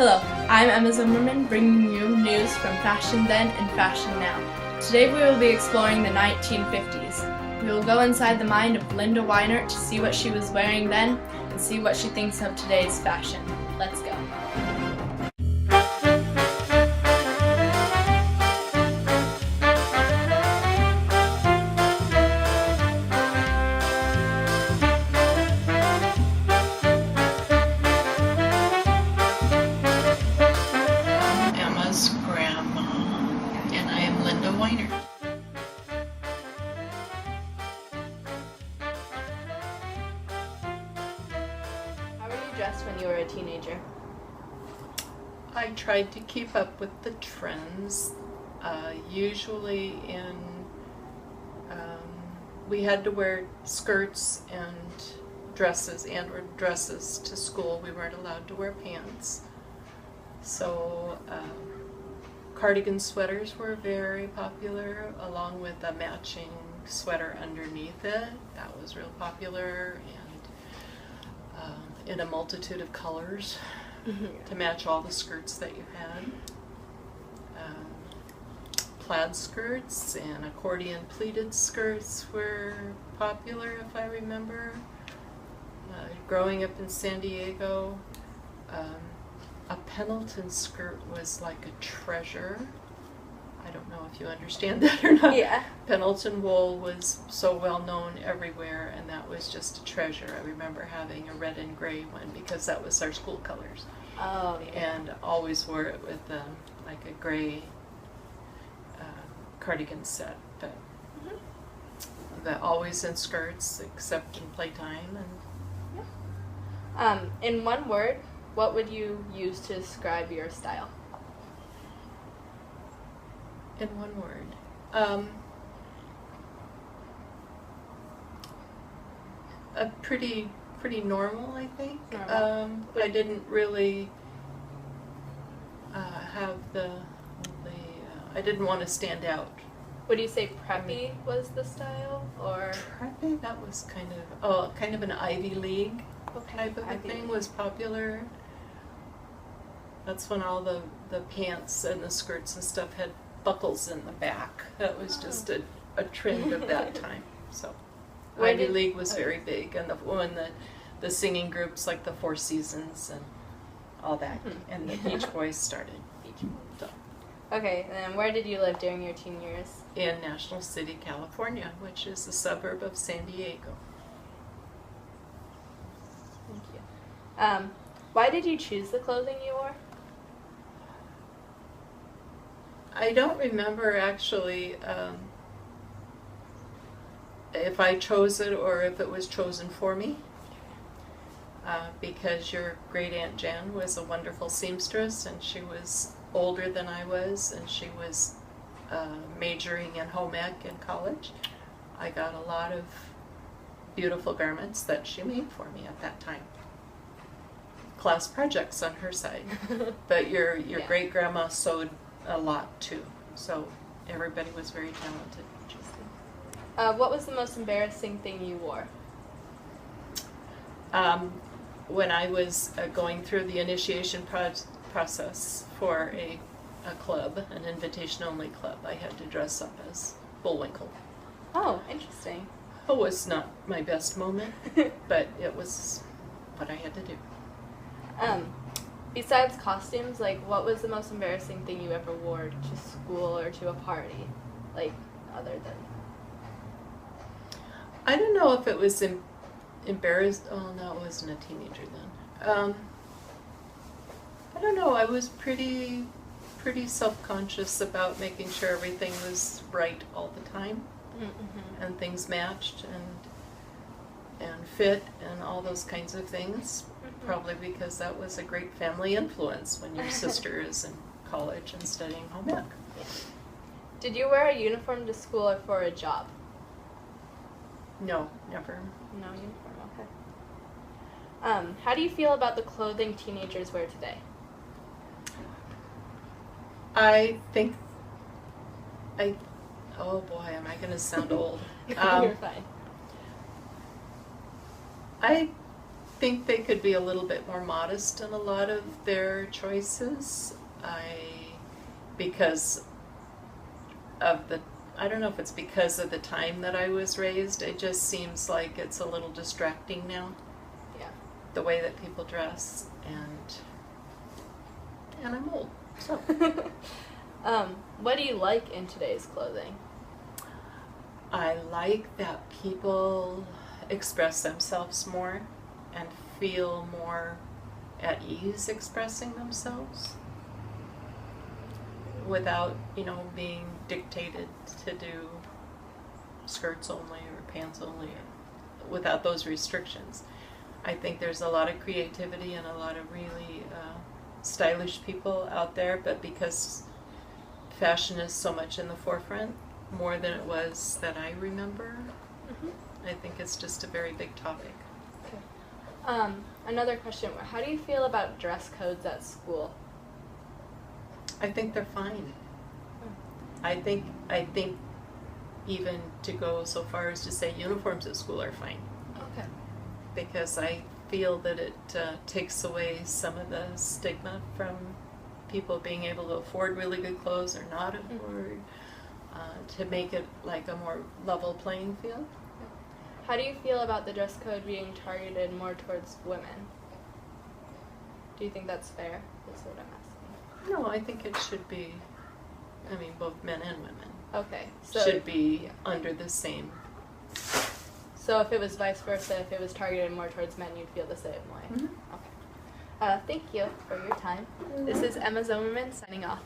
Hello, I'm Emma Zimmerman, bringing you news from Fashion Then and Fashion Now. Today we will be exploring the 1950s. We will go inside the mind of Linda Weinert to see what she was wearing then and see what she thinks of today's fashion. Let's go. Emma's grandma, and I am Linda Weiner. How were you dressed when you were a teenager? I tried to keep up with the trends. Usually we had to wear skirts and dresses or dresses to school. We weren't allowed to wear pants. So cardigan sweaters were very popular, along with a matching sweater underneath it. That was real popular, and in a multitude of colors to match all the skirts that you had. Plaid skirts and accordion pleated skirts were popular, if I remember. Growing up in San Diego, a Pendleton skirt was like a treasure. I don't know if you understand that or not. Yeah. Pendleton wool was so well known everywhere, and that was just a treasure. I remember having a red and gray one because that was our school colors. Oh, yeah. And always wore it with like a gray cardigan set, but always in skirts except in playtime. And In one word, what would you use to describe your style? in one word, a pretty normal, I think. Normal. I didn't really have I didn't want to stand out. Would you say preppy was the style, or? Preppy, that was kind of an Ivy League type of a Ivy thing League. was popular. That's when all the pants and the skirts and stuff had buckles in the back. That was just a trend of that time. So Ivy League was very big, and when the singing groups like the Four Seasons and all that, and the Beach Boys started. So, Okay, and where did you live during your teen years? in National City, California, which is a suburb of San Diego. Thank you. Why did you choose the clothing you wore? I don't remember actually if I chose it or if it was chosen for me, because your great Aunt Jan was a wonderful seamstress, and she was older than I was, and she was majoring in home ec in college. I got a lot of beautiful garments that she made for me at that time. Class projects on her side, but your Yeah. great grandma sewed a lot too, so everybody was very talented. What was the most embarrassing thing you wore? When I was going through the initiation process for a club, an invitation-only club, I had to dress up as Bullwinkle. Oh, interesting. It was not my best moment, but it was what I had to do. Besides costumes, what was the most embarrassing thing you ever wore to school or to a party? Other than... I don't know if it was embarrassed. Oh, no, it wasn't a teenager then. I don't know. I was pretty self-conscious about making sure everything was right all the time, and things matched and fit and all those kinds of things. Probably because that was a great family influence when your sister is in college and studying home ec. Yeah. Did you wear a uniform to school or for a job? No, never. No uniform, okay. How do you feel about the clothing teenagers wear today? I think oh boy, am I going to sound old. You're fine. I think they could be a little bit more modest in a lot of their choices. Because of the, I don't know if it's because of the time that I was raised, it just seems like it's a little distracting now, Yeah. the way that people dress, and I'm old, so. What do you like in today's clothing? I like that people express themselves more and feel more at ease expressing themselves without, being dictated to do skirts only or pants only, without those restrictions. I think there's a lot of creativity and a lot of really stylish people out there, but because fashion is so much in the forefront, more than it was that I remember, I think it's just a very big topic. Okay. Another question, how do you feel about dress codes at school? I think they're fine. I think even to go so far as to say uniforms at school are fine. Okay. Because I feel that it takes away some of the stigma from people being able to afford really good clothes or not afford, to make it like a more level playing field. How do you feel about the dress code being targeted more towards women? Do you think that's fair? That's what I'm asking. No, I think it should be, both men and women Okay. So should be under the same. So if it was vice versa, if it was targeted more towards men, you'd feel the same way? Mhm. Okay. Thank you for your time. This is Emma Zimmerman signing off.